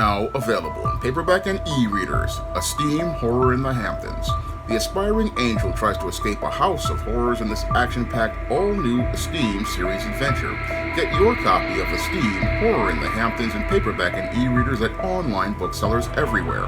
Now available in paperback and e-readers, Esteem Horror in the Hamptons. The aspiring angel tries to escape a house of horrors in this action-packed, all-new Esteem series adventure. Get your copy of Esteem Horror in the Hamptons in paperback and e-readers at online booksellers everywhere.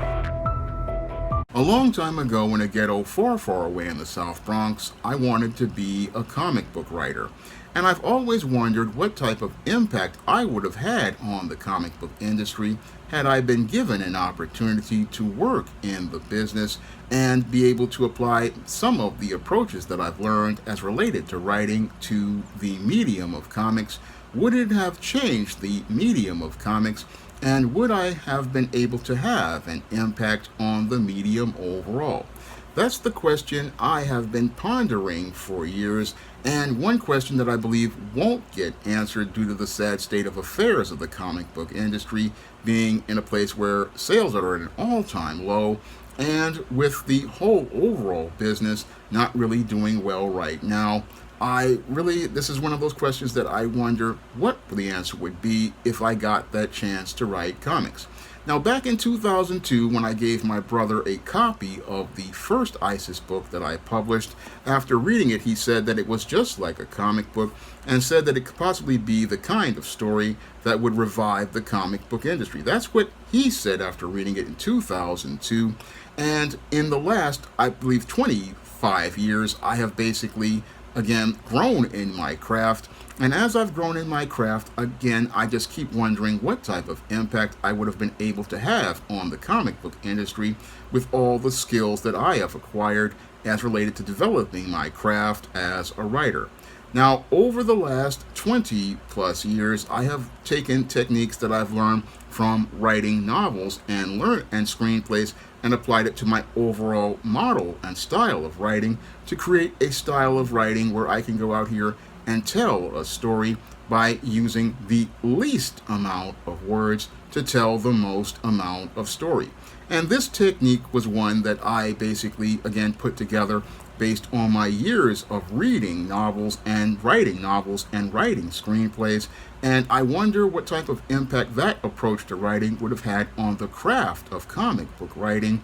A long time ago, in a ghetto far, far away in the South Bronx, I wanted to be a comic book writer. And I've always wondered what type of impact I would have had on the comic book industry had I been given an opportunity to work in the business and be able to apply some of the approaches that I've learned as related to writing to the medium of comics. Would it have changed the medium of comics? And would I have been able to have an impact on the medium overall? That's the question I have been pondering for years, and one question that I believe won't get answered due to the sad state of affairs of the comic book industry being in a place where sales are at an all-time low, and with the whole overall business not really doing well right now. This is one of those questions that I wonder what the answer would be if I got that chance to write comics. Now, back in 2002, when I gave my brother a copy of the first ISIS book that I published, after reading it, he said that it was just like a comic book and said that it could possibly be the kind of story that would revive the comic book industry. That's what he said after reading it in 2002. And in the last, I believe, 25 years, I have basically again grown in my craft, and as I've grown in my craft, again, I just keep wondering what type of impact I would have been able to have on the comic book industry with all the skills that I have acquired as related to developing my craft as a writer. Now, over the last 20 plus years, I have taken techniques that I've learned from writing novels and screenplays and applied it to my overall model and style of writing to create a style of writing where I can go out here and tell a story by using the least amount of words to tell the most amount of story. And this technique was one that I basically, again, put together based on my years of reading novels and writing screenplays, and I wonder what type of impact that approach to writing would have had on the craft of comic book writing,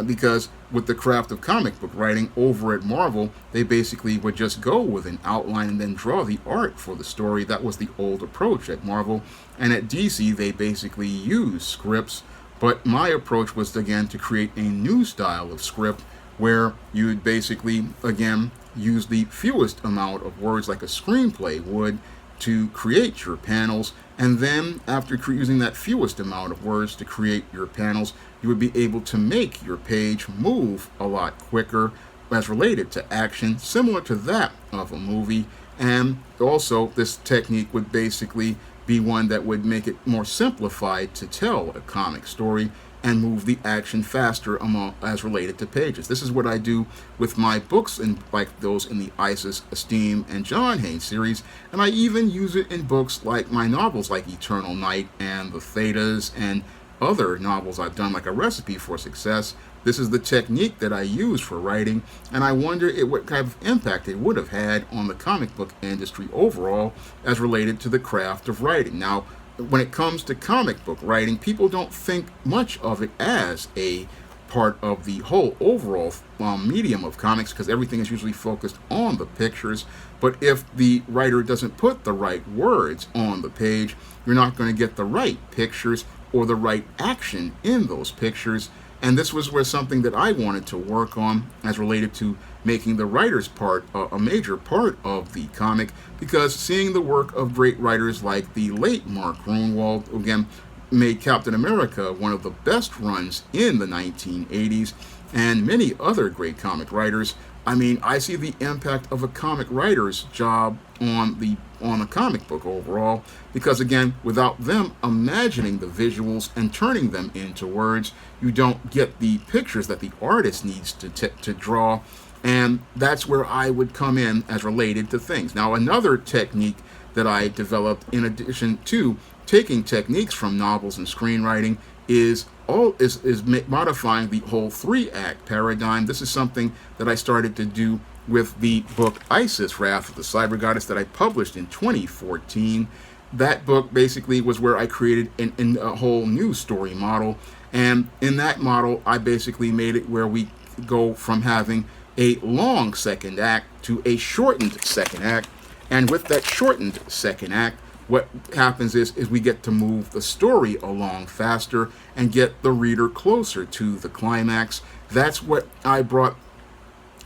because with the craft of comic book writing over at Marvel, they basically would just go with an outline and then draw the art for the story. That was the old approach at Marvel, and at DC they basically use scripts, but my approach was again to create a new style of script where you would basically, again, use the fewest amount of words like a screenplay would to create your panels, and then after using that fewest amount of words to create your panels, you would be able to make your page move a lot quicker as related to action, similar to that of a movie. And also, this technique would basically be one that would make it more simplified to tell a comic story and move the action faster as related to pages. This is what I do with my books, and like those in the ISIS, Esteem, and John Haynes series, and I even use it in books like my novels like Eternal Night and The Thetas and other novels I've done like A Recipe for Success. This is the technique that I use for writing, and I wonder what kind of impact it would have had on the comic book industry overall as related to the craft of writing. Now, when it comes to comic book writing, people don't think much of it as a part of the whole overall medium of comics, because everything is usually focused on the pictures. But if the writer doesn't put the right words on the page, you're not going to get the right pictures or the right action in those pictures. And this was where something that I wanted to work on as related to making the writer's part a major part of the comic, because seeing the work of great writers like the late Mark Gruenwald, again, made Captain America one of the best runs in the 1980s, and many other great comic writers. I mean, I see the impact of a comic writer's job on a comic book overall, because again, without them imagining the visuals and turning them into words, you don't get the pictures that the artist needs to draw. And that's where I would come in as related to things. Now, another technique that I developed in addition to taking techniques from novels and screenwriting is modifying the whole 3-act paradigm. This is something that I started to do with the book Isis, Wrath of the Cyber Goddess that I published in 2014. that book basically was where I created a whole new story model. And in that model, I basically made it where we go from having a long second act to a shortened second act. And with that shortened second act, what happens is we get to move the story along faster and get the reader closer to the climax. That's what I brought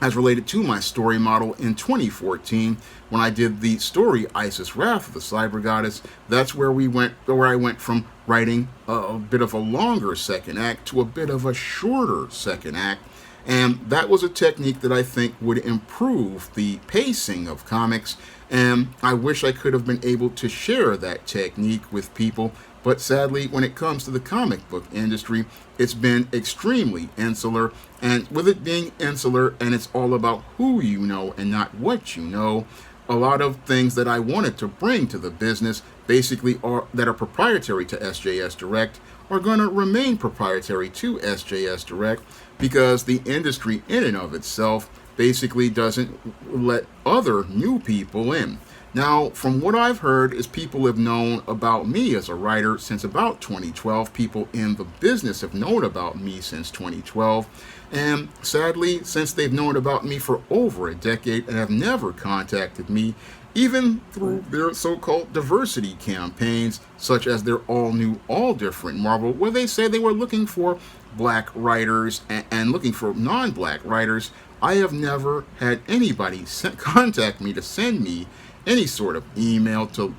as related to my story model in 2014 when I did the story Isis Wrath of the Cyber Goddess. That's where I went from writing a bit of a longer second act to a bit of a shorter second act. And that was a technique that I think would improve the pacing of comics. And I wish I could have been able to share that technique with people. But sadly, when it comes to the comic book industry, it's been extremely insular. And with it being insular and it's all about who you know and not what you know, a lot of things that I wanted to bring to the business basically that are proprietary to SJS Direct are going to remain proprietary to SJS Direct because the industry in and of itself basically doesn't let other new people in. Now, from what I've heard is people have known about me as a writer since about 2012. People in the business have known about me since 2012. And sadly, since they've known about me for over a decade and have never contacted me, even through their so-called diversity campaigns, such as their all-new, all-different Marvel, where they say they were looking for black writers and looking for non-black writers, I have never had anybody contact me to send me any sort of email to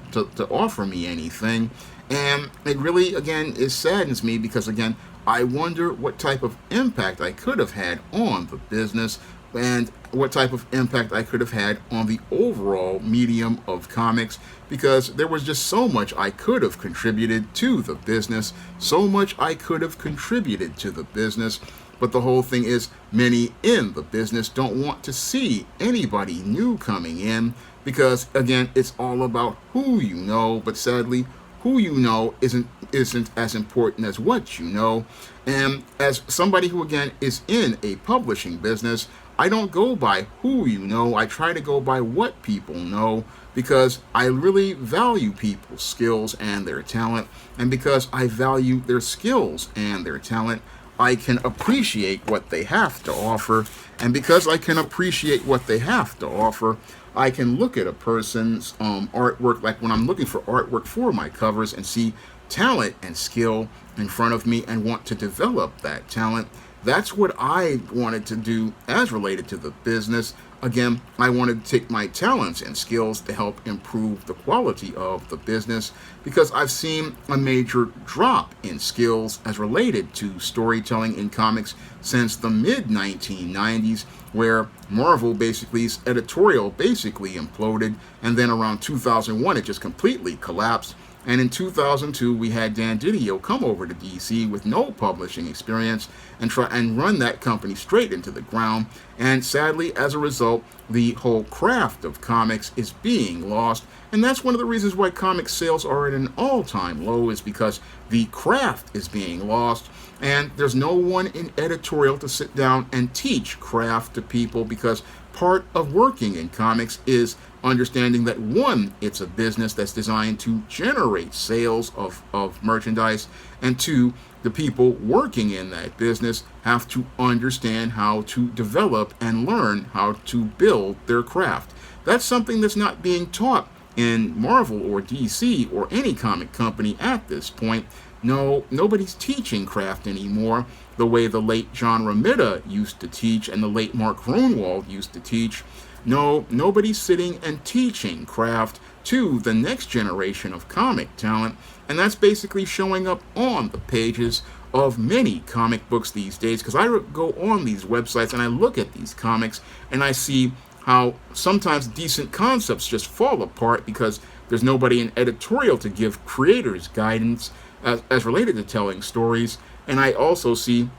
offer me anything. And it really, again, it saddens me because, again, I wonder what type of impact I could have had on the business and what type of impact I could have had on the overall medium of comics, because there was just so much I could have contributed to the business, but the whole thing is many in the business don't want to see anybody new coming in because, again, it's all about who you know, but sadly, who you know isn't as important as what you know. And as somebody who, again, is in a publishing business, I don't go by who you know. I try to go by what people know because I really value people's skills and their talent. And because I value their skills and their talent, I can appreciate what they have to offer. And because I can appreciate what they have to offer, I can look at a person's artwork, like when I'm looking for artwork for my covers, and see talent and skill in front of me and want to develop that talent. That's what I wanted to do as related to the business. Again, I wanted to take my talents and skills to help improve the quality of the business because I've seen a major drop in skills as related to storytelling in comics since the mid-1990s, where Marvel basically's editorial basically imploded, and then around 2001 it just completely collapsed. And in 2002, we had Dan Didio come over to DC with no publishing experience and try and run that company straight into the ground. And sadly, as a result, the whole craft of comics is being lost. And that's one of the reasons why comic sales are at an all-time low, is because the craft is being lost. And there's no one in editorial to sit down and teach craft to people, because part of working in comics is understanding that, one, it's a business that's designed to generate sales of merchandise, and two, the people working in that business have to understand how to develop and learn how to build their craft. That's something that's not being taught in Marvel or DC or any comic company at this point. No, nobody's teaching craft anymore the way the late John Romita used to teach and the late Mark Gruenwald used to teach. No, nobody's sitting and teaching craft to the next generation of comic talent, and that's basically showing up on the pages of many comic books these days, because I go on these websites and I look at these comics and I see how sometimes decent concepts just fall apart because there's nobody in editorial to give creators guidance as related to telling stories. And I also see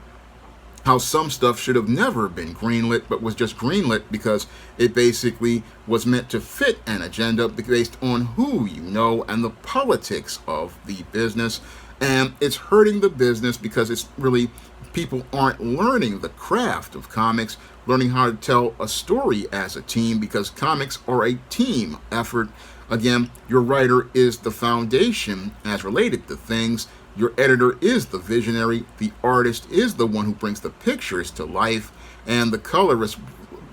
how some stuff should have never been greenlit, but was just greenlit because it basically was meant to fit an agenda based on who you know and the politics of the business. And it's hurting the business because it's really, people aren't learning the craft of comics, learning how to tell a story as a team, because comics are a team effort. Again, your writer is the foundation as related to things. Your editor is the visionary. The artist is the one who brings the pictures to life. And the colorist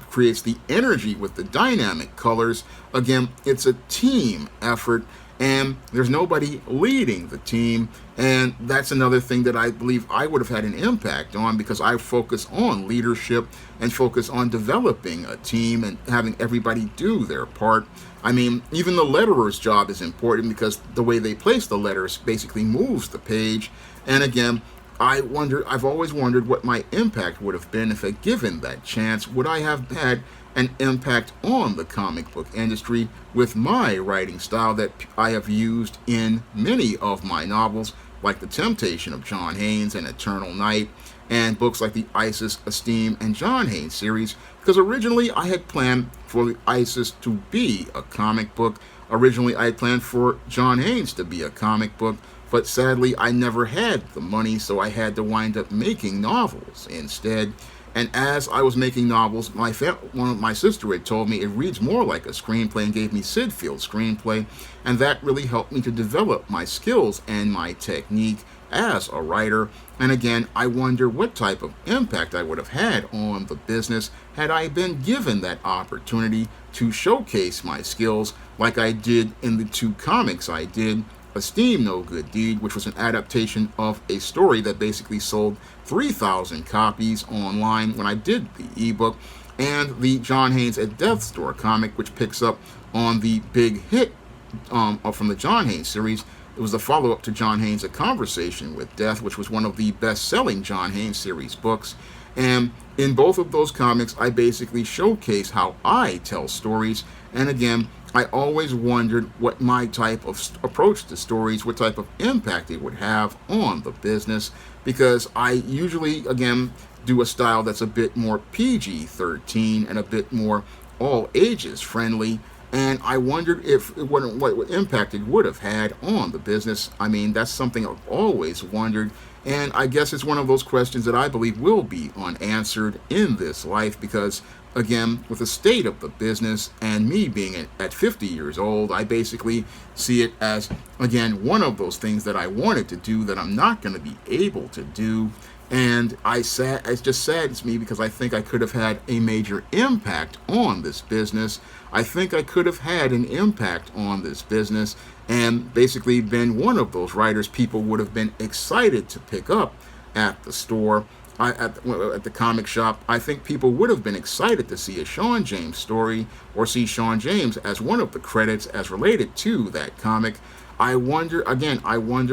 creates the energy with the dynamic colors. Again, it's a team effort, and there's nobody leading the team. And that's another thing that I believe I would have had an impact on, because I focus on leadership and focus on developing a team and having everybody do their part. I mean, even the letterer's job is important, because the way they place the letters basically moves the page. And again, I've always wondered what my impact would have been if I given that chance. Would I have had an impact on the comic book industry with my writing style that I have used in many of my novels, like The Temptation of John Haynes and Eternal Night, and books like the Isis, Esteem, and John Haynes series? Because originally I had planned for the Isis to be a comic book. Originally I had planned for John Haynes to be a comic book, but sadly I never had the money, so I had to wind up making novels instead. And as I was making novels, my sister had told me it reads more like a screenplay, and gave me Sid Field's screenplay, and that really helped me to develop my skills and my technique as a writer. And again, I wonder what type of impact I would have had on the business had I been given that opportunity to showcase my skills like I did in the two comics I did. Esteem, No Good Deed, which was an adaptation of a story that basically sold 3,000 copies online when I did the ebook, and the John Haynes at Death's Door comic, which picks up on the big hit from the John Haynes series. It was the follow-up to John Haynes' A Conversation with Death, which was one of the best-selling John Haynes series books. And in both of those comics, I basically showcase how I tell stories. And again, I always wondered what my type of approach to stories, what type of impact it would have on the business, because I usually, again, do a style that's a bit more PG-13 and a bit more all ages friendly. And I wondered what impact it would have had on the business. I mean, that's something I've always wondered. And I guess it's one of those questions that I believe will be unanswered in this life, because, again, with the state of the business and me being at 50 years old, I basically see it as, again, one of those things that I wanted to do that I'm not going to be able to do. And it just saddens me, because I think I could have had a major impact on this business. I think I could have had an impact on this business and basically been one of those writers people would have been excited to pick up at the store, at the comic shop. I think people would have been excited to see a Sean James story, or see Sean James as one of the credits as related to that comic. I wonder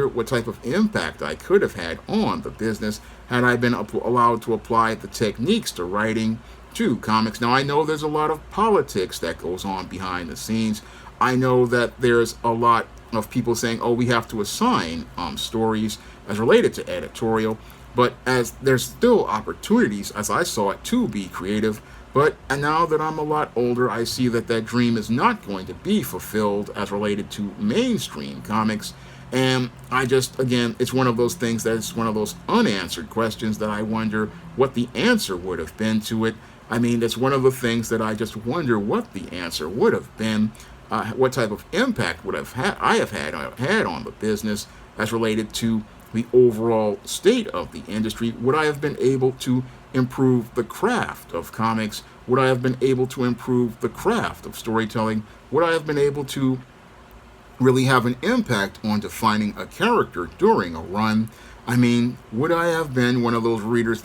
what type of impact I could have had on the business had I been allowed to apply the techniques to writing to comics. Now, I know there's a lot of politics that goes on behind the scenes. I know that there's a lot of people saying, oh, we have to assign stories as related to editorial, but as there's still opportunities, as I saw it, to be creative. But now that I'm a lot older, I see that that dream is not going to be fulfilled as related to mainstream comics. And again, it's one of those things that is one of those unanswered questions that I wonder what the answer would have been to it. I mean, it's one of the things that I just wonder what the answer would have been, what type of impact would I have had on the business as related to the overall state of the industry. Would I have been able to improve the craft of comics? Would I have been able to improve the craft of storytelling? Would I have been able to really have an impact on defining a character during a run? I mean, would I have been one of those writers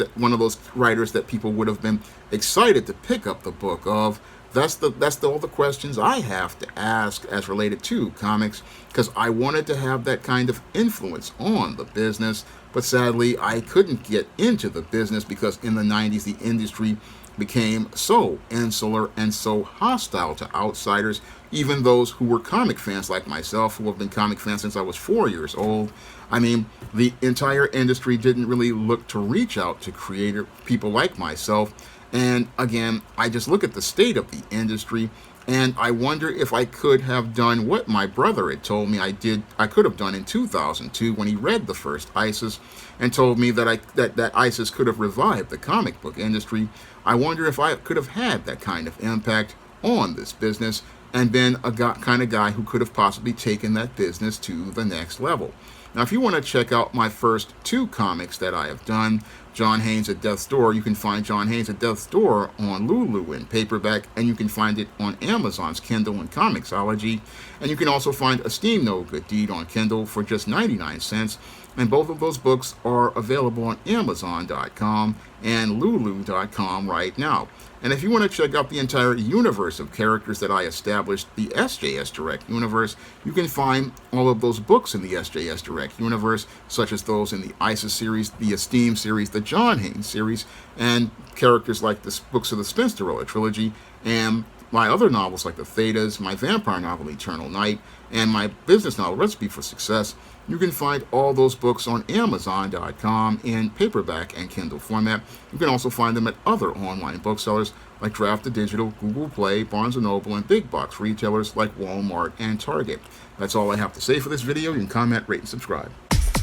that people would have been excited to pick up the book of? That's all the questions I have to ask as related to comics, because I wanted to have that kind of influence on the business, but sadly I couldn't get into the business because in the 90s the industry became so insular and so hostile to outsiders, even those who were comic fans like myself, who have been comic fans since I was 4 years old. I mean, the entire industry didn't really look to reach out to creator people like myself. And again, I just look at the state of the industry, and I wonder if I could have done what my brother had told me I could have done in 2002 when he read the first Isis and told me that Isis could have revived the comic book industry. I wonder if I could have had that kind of impact on this business. and been a kind of guy who could have possibly taken that business to the next level. Now, if you want to check out my first 2 comics that I have done, John Haynes at Death's Door, you can find John Haynes at Death's Door on Lulu in paperback, and you can find it on Amazon's Kindle and Comixology. And you can also find Esteem No Good Deed on Kindle for just 99 cents. And both of those books are available on Amazon.com and Lulu.com right now. And if you want to check out the entire universe of characters that I established, the SJS Direct universe, you can find all of those books in the SJS Direct universe, such as those in the ISIS series, the Esteem series, the John Haynes series, and characters like the books of the Spinsterella trilogy, and my other novels like The Thetas, my vampire novel Eternal Night, and my business novel Recipe for Success. You can find all those books on Amazon.com in paperback and Kindle format. You can also find them at other online booksellers like Draft Digital, Google Play, Barnes & Noble, and big box retailers like Walmart and Target. That's all I have to say for this video. You can comment, rate, and subscribe.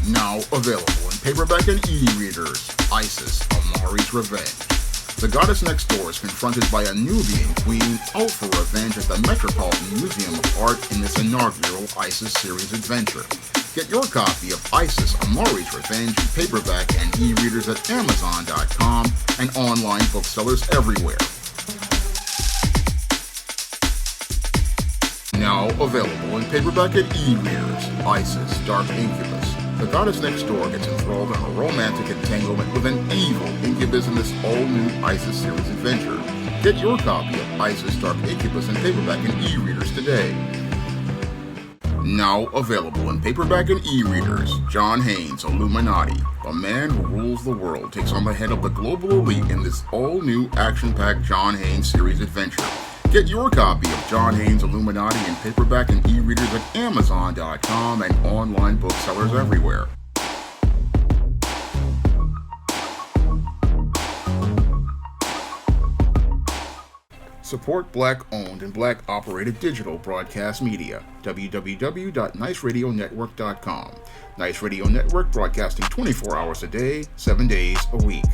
Now available in paperback and e-readers, ISIS, Amari's Revenge. The goddess next door is confronted by a Nubian queen out for revenge at the Metropolitan Museum of Art in this inaugural ISIS series adventure. Get your copy of ISIS Amari's Revenge in paperback and e-readers at Amazon.com and online booksellers everywhere. Now available in paperback and e-readers, ISIS Dark Incubus. The goddess next door gets enthralled in a romantic entanglement with an evil incubus in this all-new ISIS series adventure. Get your copy of ISIS Dark Incubus in paperback and e-readers today. Now available in paperback and e-readers, John Haynes, Illuminati. The man who rules the world takes on the head of the global elite in this all-new action-packed John Haynes series adventure. Get your copy of John Haynes' Illuminati in paperback and e-readers at Amazon.com and online booksellers everywhere. Support Black-owned and Black-operated digital broadcast media. www.niceradionetwork.com. Nice Radio Network broadcasting 24 hours a day, 7 days a week.